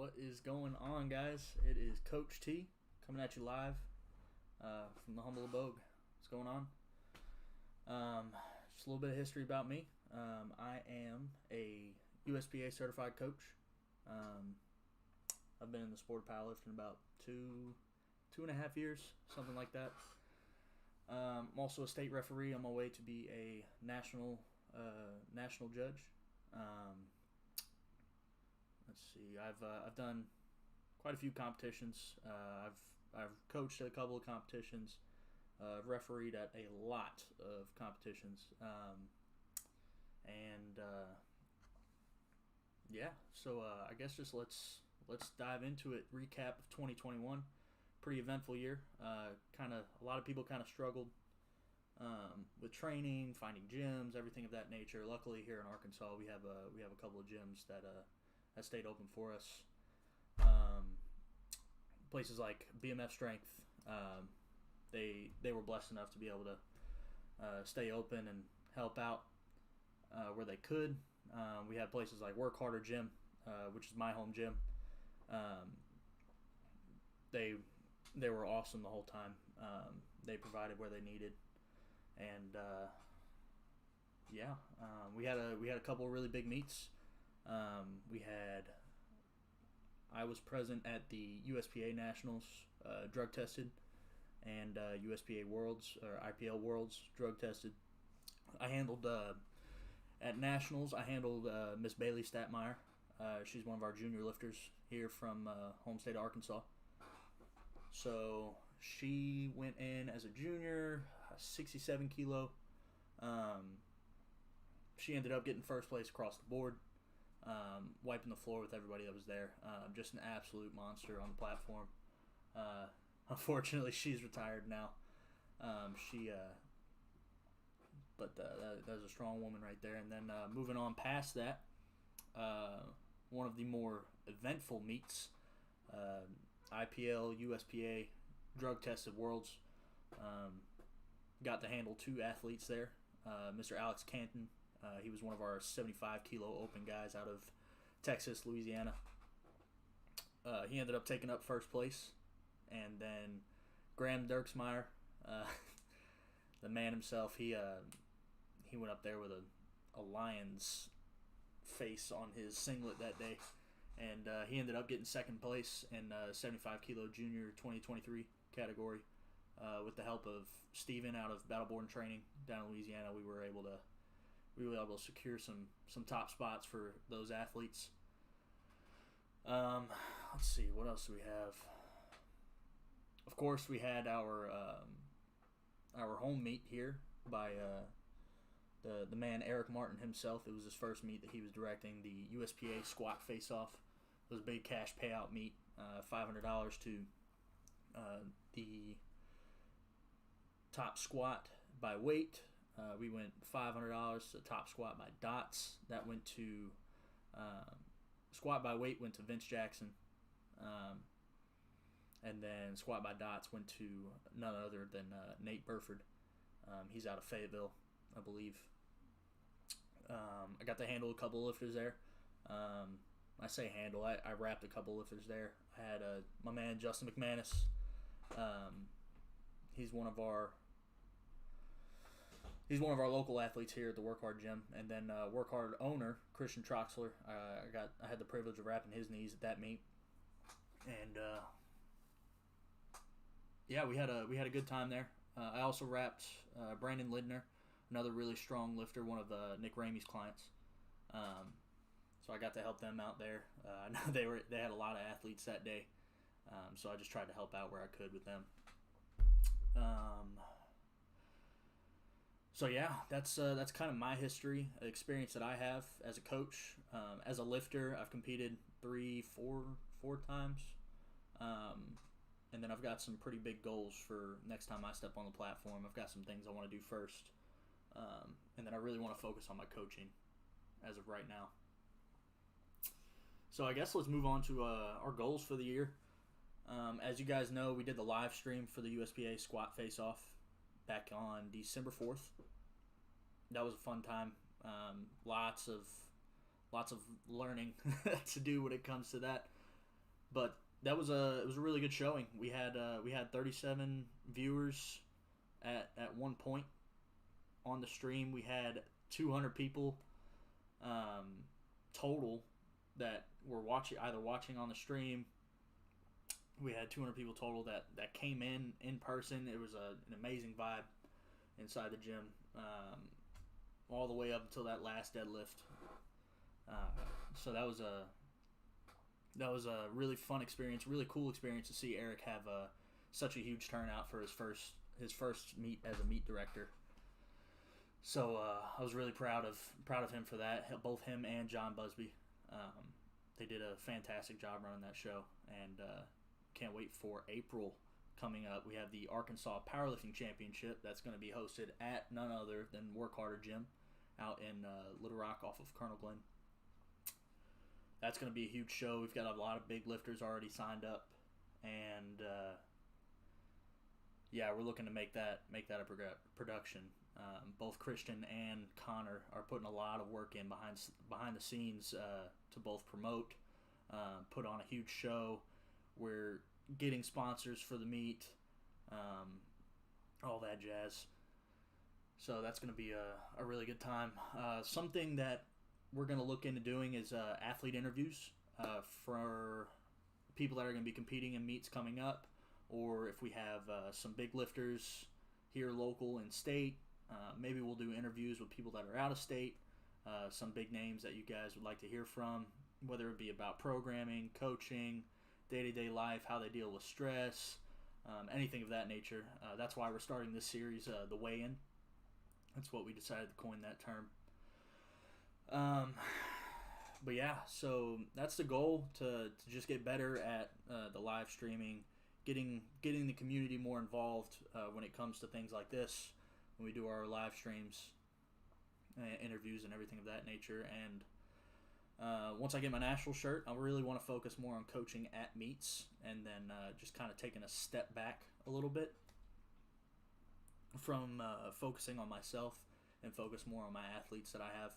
What is going on, guys? It is Coach T coming at you live from the humble abode. What's going on? Just a little bit of history about me. I am a USPA certified coach. I've been in the sport of powerlifting about two and a half years, something like that. I'm also a state referee on my way to be a national judge. Let's see. I've done quite a few competitions. I've coached at a couple of competitions. I've refereed at a lot of competitions. So I guess just let's dive into it. Recap of 2021. Pretty eventful year. A lot of people kind of struggled with training, finding gyms, everything of that nature. Luckily, here in Arkansas, we have a couple of gyms that stayed open for us. Places like BMF Strength, they were blessed enough to be able to stay open and help out where they could. We had places like Work Harder Gym, which is my home gym. They were awesome the whole time. They provided where they needed, and we had a couple of really big meets. I was present at the USPA Nationals, drug tested, and USPA Worlds or IPL Worlds, drug tested. I handled at Nationals. I handled Miss Bailey Statmeyer. She's one of our junior lifters here from home state of Arkansas. So she went in as a junior, 67 kilo. She ended up getting first place across the board, wiping the floor with everybody that was there. Just an absolute monster on the platform. Unfortunately, she's retired now. But that was a strong woman right there. And then moving on past that, one of the more eventful meets, IPL, USPA, drug tested worlds. Got to handle two athletes there. Mr. Alex Canton, he was one of our 75 kilo open guys out of Texas, Louisiana. He ended up taking up first place. And then Graham Dirksmeyer, the man himself, he went up there with a lion's face on his singlet that day. And he ended up getting second place in 75 kilo junior 2023 category. With the help of Steven out of Battleborn Training down in Louisiana, we were able to secure some top spots for those athletes. Let's see, what else do we have? Of course, we had our home meet here by the man Eric Martin himself. It was his first meet that he was directing, the USPA squat face-off. It was a big cash payout meet, $500 to the top squat by weight. We went $500 to the top squat by dots. That went to squat by weight went to Vince Jackson, and then squat by dots went to none other than Nate Burford. He's out of Fayetteville, I believe. I got to handle a couple of lifters there. I say handle. I wrapped a couple of lifters there. I had my man Justin McManus. He's one of our local athletes here at the Work Hard Gym, and then Work Hard owner Christian Troxler. I had the privilege of wrapping his knees at that meet, and we had a good time there. I also wrapped Brandon Lidner, another really strong lifter, one of Nick Ramey's clients. So I got to help them out there. I know they had a lot of athletes that day, so I just tried to help out where I could with them. So yeah, that's kind of my history, experience that I have as a coach. As a lifter, I've competed four times, and then I've got some pretty big goals for next time I step on the platform. I've got some things I want to do first, and then I really want to focus on my coaching as of right now. So I guess let's move on to our goals for the year. As you guys know, we did the live stream for the USPA squat face-off back on December 4th. That was a fun time. Lots of learning to do when it comes to that. But it was a really good showing. We had 37 viewers at one point on the stream. We had 200 people total that were either watching on the stream. We had 200 people total that came in person. It was an amazing vibe inside the gym, all the way up until that last deadlift. So that was a really fun experience, really cool experience to see Eric have such a huge turnout for his first meet as a meet director. So I was really proud of him for that. Both him and John Busby, they did a fantastic job running that show, and can't wait for April coming up. We have the Arkansas Powerlifting Championship that's going to be hosted at none other than Work Harder Gym out in Little Rock off of Colonel Glenn. That's going to be a huge show. We've got a lot of big lifters already signed up, and we're looking to make that a production. Both Christian and Connor are putting a lot of work in behind the scenes to both promote, put on a huge show. We're getting sponsors for the meet, all that jazz. So that's going to be a really good time. Something that we're going to look into doing is athlete interviews for people that are going to be competing in meets coming up, or if we have some big lifters here local and state, maybe we'll do interviews with people that are out of state, some big names that you guys would like to hear from, whether it be about programming, coaching, day-to-day life, how they deal with stress, anything of that nature. That's why we're starting this series, The Weigh-In. That's what we decided to coin that term. But yeah, so that's the goal, to just get better at the live streaming, getting the community more involved when it comes to things like this, when we do our live streams, interviews and everything of that nature. And once I get my national shirt, I really want to focus more on coaching at meets, and then just kind of taking a step back a little bit from focusing on myself and focus more on my athletes that I have.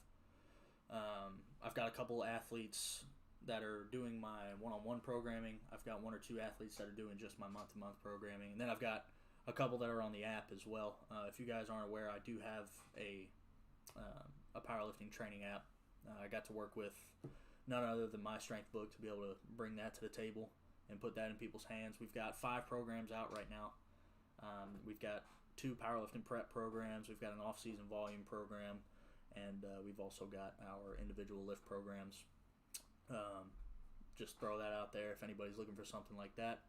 I've got a couple athletes that are doing my one-on-one programming. I've got one or two athletes that are doing just my month-to-month programming, and then I've got a couple that are on the app as well. If you guys aren't aware, I do have a powerlifting training app. I got to work with none other than My Strength Book to be able to bring that to the table and put that in people's hands. We've got 5 programs out right now. We've got 2 powerlifting prep programs. We've got an off-season volume program, and we've also got our individual lift programs. Just throw that out there if anybody's looking for something like that.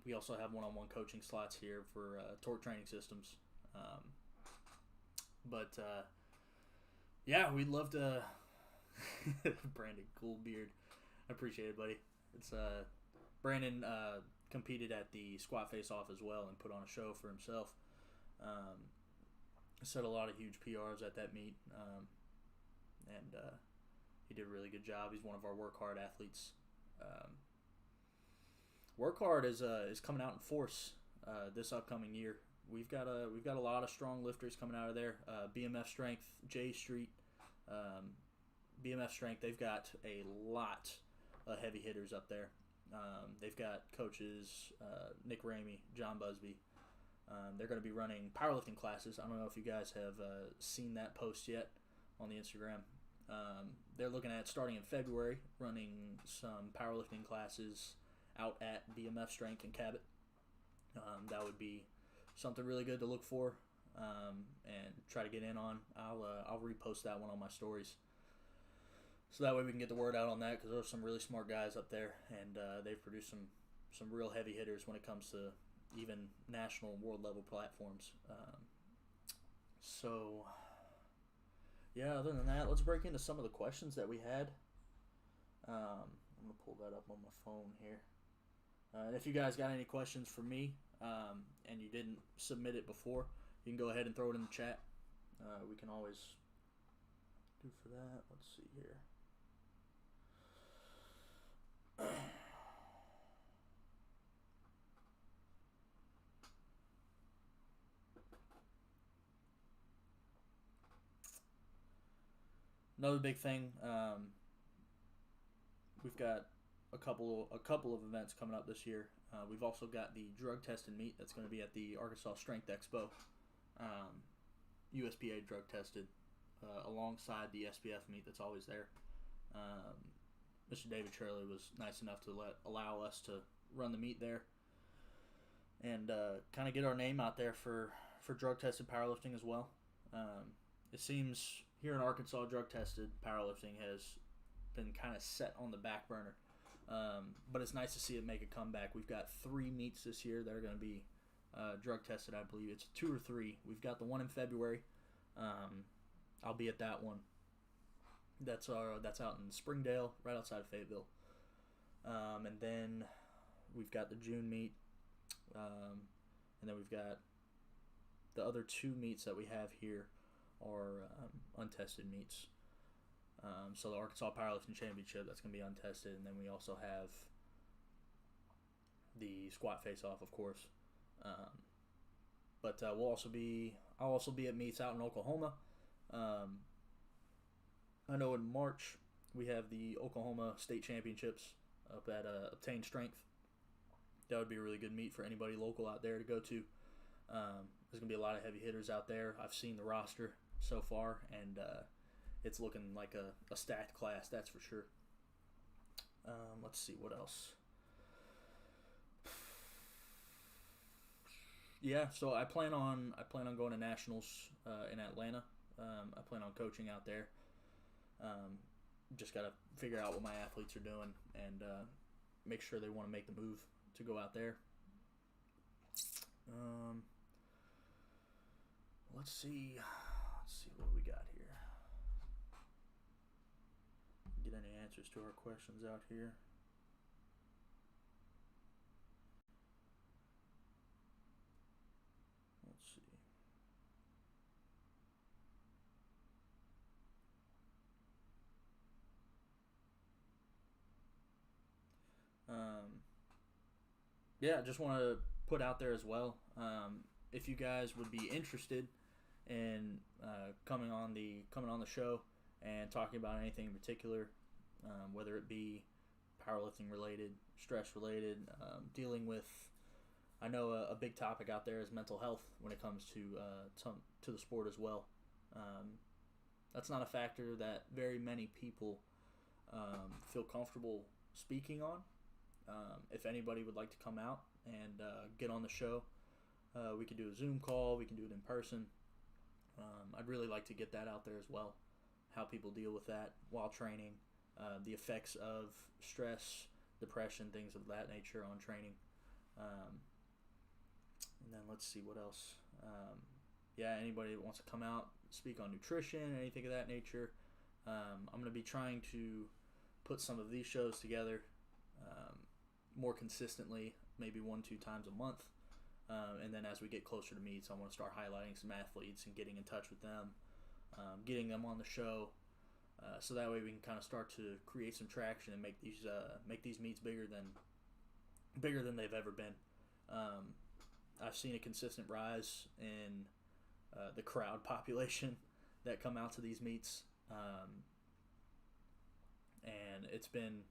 We also have one-on-one coaching slots here for torque training systems. We'd love to. Brandon, cool beard. I appreciate it, buddy. It's Brandon competed at the squat face-off as well and put on a show for himself. Set a lot of huge PRs at that meet, and he did a really good job. He's one of our Work Hard athletes. Work Hard is coming out in force this upcoming year. We've got a lot of strong lifters coming out of there. BMF Strength, J Street, BMF Strength. They've got a lot of heavy hitters up there. They've got coaches Nick Ramey, John Busby. They're going to be running powerlifting classes. I don't know if you guys have seen that post yet on the Instagram. They're looking at starting in February, running some powerlifting classes out at BMF Strength in Cabot. That would be something really good to look for and try to get in on. I'll repost that one on my stories, so that way we can get the word out on that, because there's some really smart guys up there, and they've produced some real heavy hitters when it comes to even national and world level platforms. Other than that, let's break into some of the questions that we had. I'm going to pull that up on my phone here. And if you guys got any questions for me and you didn't submit it before, you can go ahead and throw it in the chat. We can always do for that. Let's see here. Another big thing, we've got a couple of events coming up this year. We've also got the drug tested meet that's going to be at the Arkansas Strength Expo, USPA drug tested, alongside the SPF meet that's always there. Mr. David Shirley was nice enough to allow us to run the meet there and kind of get our name out there for drug tested powerlifting as well. It seems here in Arkansas, drug tested powerlifting has been kind of set on the back burner. But it's nice to see it make a comeback. We've got 3 meets this year that are going to be drug tested, I believe. It's 2 or 3. We've got the one in February. I'll be at that one. That's out in Springdale, right outside of Fayetteville. And then we've got the June meet. And then we've got the other 2 meets that we have here are untested meets. So the Arkansas Powerlifting Championship, that's going to be untested, and then we also have the squat face-off, of course. But I'll also be at meets out in Oklahoma. I know in March we have the Oklahoma State Championships up at Obtain Strength. That would be a really good meet for anybody local out there to go to. There's going to be a lot of heavy hitters out there. I've seen the roster so far, and it's looking like a stacked class, that's for sure. Let's see what else. Yeah, so I plan on going to nationals in Atlanta. I plan on coaching out there. Just got to figure out what my athletes are doing and make sure they want to make the move to go out there. Let's see what we got here. Get any answers to our questions out here. Let's see. Yeah, I just want to put out there as well, if you guys would be interested in coming on the show and talking about anything in particular, whether it be powerlifting related, stress related, dealing with. I know a big topic out there is mental health when it comes to the sport as well. That's not a factor that very many people feel comfortable speaking on. If anybody would like to come out and get on the show, we could do a Zoom call. We can do it in person. I'd really like to get that out there as well, how people deal with that while training, the effects of stress, depression, things of that nature on training. And then let's see what else. Yeah, anybody that wants to come out, speak on nutrition, anything of that nature. I'm going to be trying to put some of these shows together more consistently, maybe 1-2 times a month. And then as we get closer to meets, I want to start highlighting some athletes and getting in touch with them, getting them on the show, so that way we can kind of start to create some traction and make these meets bigger than they've ever been. I've seen a consistent rise in the crowd population that come out to these meets, and it's been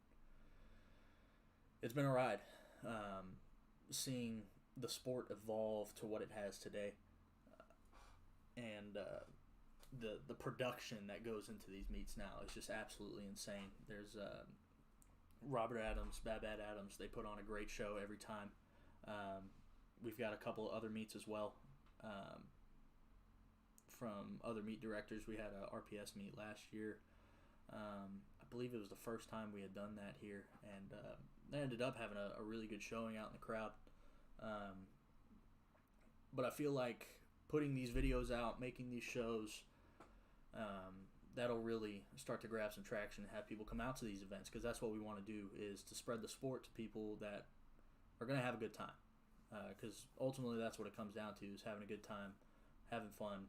a ride, seeing the sport evolve to what it has today, and the production that goes into these meets now is just absolutely insane. There's Robert Adams, Babette Adams. They put on a great show every time. We've got a couple of other meets as well, from other meet directors. We had a RPS meet last year. I believe it was the first time we had done that here, and they ended up having a really good showing out in the crowd. But I feel like putting these videos out, making these shows, that'll really start to grab some traction and have people come out to these events, because that's what we want to do, is to spread the sport to people that are going to have a good time, because ultimately that's what it comes down to, is having a good time, having fun,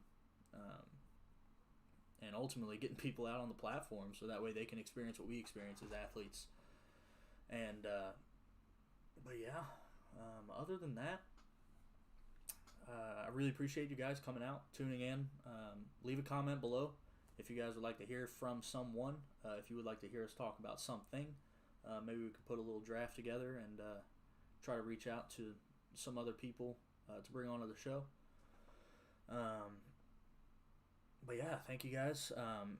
and ultimately getting people out on the platform so that way they can experience what we experience as athletes. And but yeah, other than that, I really appreciate you guys coming out, tuning in. Leave a comment below if you guys would like to hear from someone, if you would like to hear us talk about something. Maybe we could put a little draft together and try to reach out to some other people to bring onto the show. But yeah, thank you guys.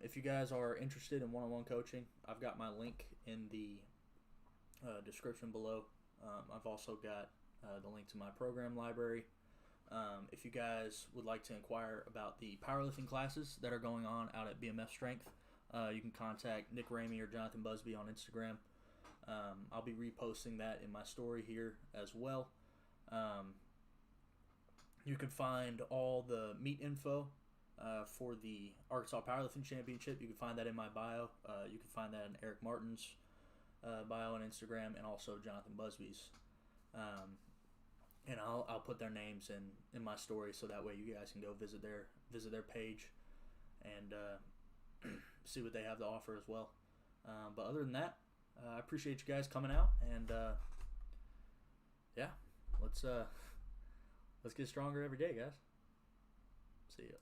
If you guys are interested in one-on-one coaching, I've got my link in the description below. I've also got the link to my program library. If you guys would like to inquire about the powerlifting classes that are going on out at BMF Strength, you can contact Nick Ramey or Jonathan Busby on Instagram. I'll be reposting that in my story here as well. You can find all the meet info for the Arkansas Powerlifting Championship. You can find that in my bio. You can find that in Eric Martin's bio on Instagram, and also Jonathan Busby's. And I'll put their names in my story, so that way you guys can go visit their page and see what they have to offer as well. But other than that, I appreciate you guys coming out, and yeah, let's get stronger every day, guys. See ya.